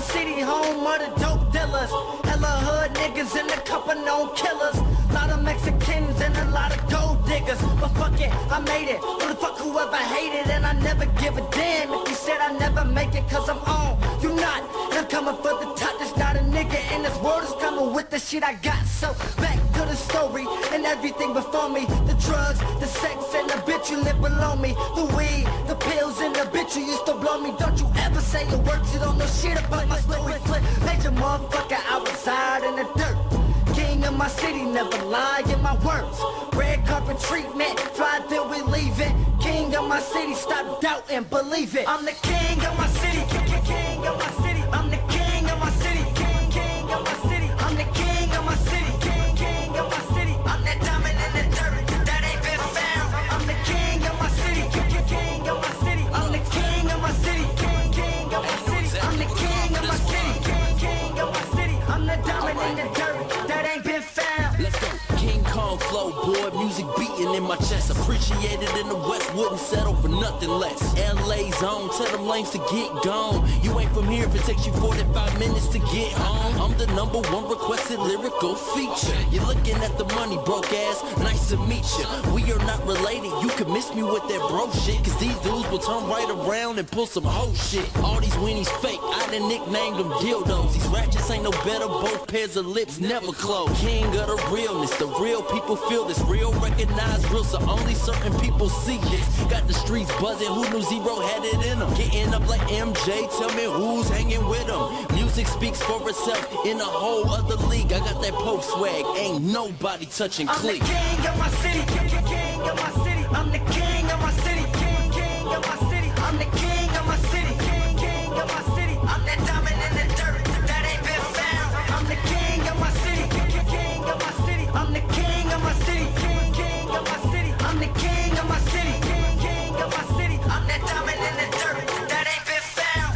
city, home of the dope dealers. Hella hood niggas and a couple known killers. Lot of Mexicans and a lot of gold diggers. But fuck it, I made it. Who the fuck whoever hated, and I never give a damn if you said I never make it, cause I'm on, you not. And I'm coming for the top, there's not a nigga in this world is coming with the shit I got. So back to the story and everything before me. The drugs, the sex, and the bitch you live below me. The weed, the pills, and the bitch you used to blow me. Don't you ever say a word, you don't know shit about my story. Flip, major motherfucker, I reside in the dirt. King of my city, never lie in my words. Red carpet treatment, fly till we leave it. King of my city, stop doubting, believe it. I'm the king of my city, king of my city. I'm the king of my city, king of my city. I'm the king of my city, king of my city. I'm that diamond in the dirt that ain't been found. I'm the king of my city, king of my city. I'm the king of my city, king of my city. I'm the king of my city, king of my city. I'm the diamond in the dirt that ain't been found. Let's go. King Kong flow, boy, music beating in my chest. Appreciated in the West, wouldn't settle for nothing less. LA's on, tell them lanes to get gone. You ain't from here if it takes you 45 minutes to get home. I'm the #1 requested lyrical feature. You're looking at the money, broke ass, nice to meet you. We are not related, you can miss me with that bro shit. Cause these dudes will turn right around and pull some hoe shit. All these weenies fake, I done nicknamed them dildos. These ratchets ain't no better, both pairs of lips never close. King of the realness, the real people feel this. Real recognize real, so only certain people see this. Got the streets buzzing, who knew Zero had it in them? Getting up like MJ, tell me who's hanging with them. Music speaks for itself in a whole other league. I got that Pope swag, ain't nobody touching clique. I'm the king of my city, king of my city. I'm the king of my city, king of my city. I'm the king of my city, king of my city. I'm that diamond in the dirt that ain't been found. I'm the king of my city, king of my city. I'm the king of my city, king of my city. I'm the king of my city, king of my city. I'm that diamond in the dirt that ain't been found.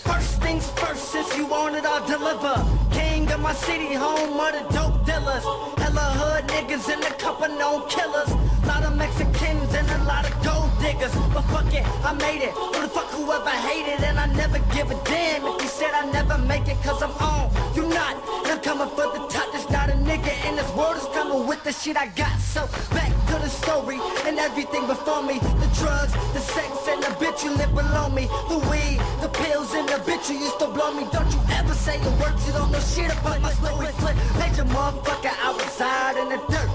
First things first, since you want it, I'll deliver. King of my city, home of the dope dealers. Hella hood niggas and a couple known killers. Lot of Mexicans and a lot of gold diggers. But fuck it, I made it. Who the fuck whoever hated, and I never give a damn if you said I never make it, cause I'm on, you not. And I'm coming for the top, there's not a nigga in this world is coming with the shit I got. So back to the story and everything before me. The drugs, the sex, and the bitch you live below me. The weed, the pills, and the bitch you used to blow me. Don't you ever say a word, you don't know shit about my story. Flip, major motherfucker, I reside in the dirt.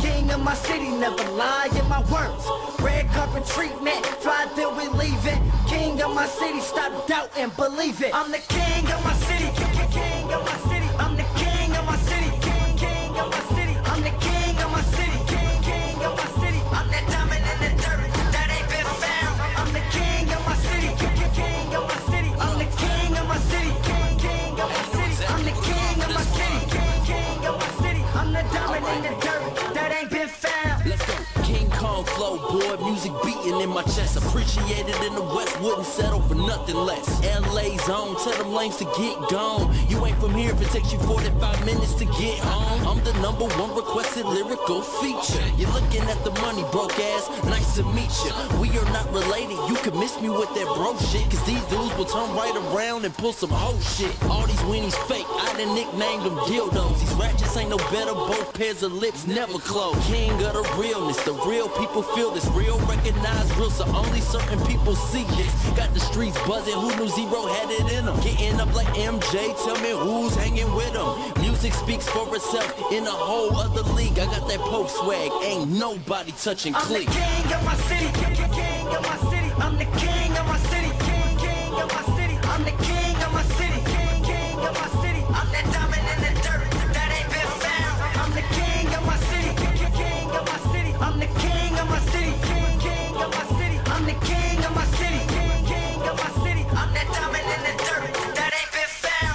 King of my city, never lie in my words. Red carpet treatment, fly till we leave it. King of my city, stop doubting, believe it. I'm the king of my city, king of my city. I'm the king of my city, king of my city. I'm the king of my city, king of my city. I'm that diamond in the dirt that ain't been found. I'm the king of my city, king of my city. I'm the king of my city, king of my city. I'm the king of my city, king of my city. I'm the diamond in the dirt that ain't been found. Let's go. King Kong flow, boy, music beating in my chest. Appreciated in the West, wouldn't settle for nothing less. LA's on, tell them lanes to get gone. You ain't from here if it takes you 45 minutes to get home. I'm the #1 requested lyrical feature. You're looking at the money, broke ass, nice to meet you. We are not related, you can miss me with that bro shit. Cause these dudes will turn right around and pull some hoe shit. All these weenies fake, I done nicknamed them dildos. These ratchets ain't no better, both pairs of lips never close. King of the realness, the real people feel this. Real recognize real, so only certain people see this. Got the streets buzzing, who knew Zero had it in them? Getting up like MJ, tell me who's hanging with them. Music speaks for itself in a whole other league. I got that Pope swag, ain't nobody touching clique. I'm the king of my city, king of my city. I'm the king of my city, king of my city. I'm the king of my city, king of my city. I'm that diamond in the dirt that ain't been found. I'm the king of my city, king of my city. I'm the king of my city, king of my city. I'm the king of my city, king of my city. I'm that diamond in the dirt that ain't been found.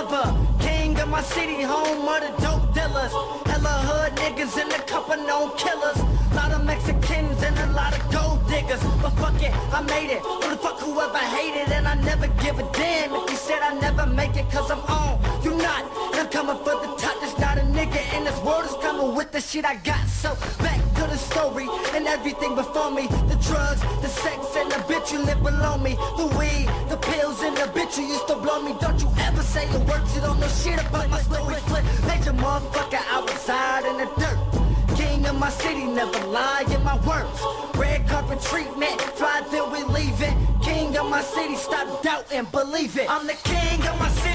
deliver. King of my city, home of the dope dealers. Hella hood niggas and a couple known killers. Lot of Mexicans and a lot of gold diggers. But fuck it, I made it. Who the fuck whoever hated, and I never give a damn if you said I never make it, cause I'm on. You not, and I'm coming for the top. There's not a nigga in this world is coming with the shit I got. So back to the story and everything before me. The drugs, the sex, and the bitch you live below me. The weed, the pills, and the bitch you used to blow me. Don't you ever say the words, you don't know shit about my story. Flip, major motherfucker, I reside in the dirt. King of my city, never lie in my words. Red carpet treatment, fly till we leave it. King of my city, stop doubting, believe it. I'm the king of my city.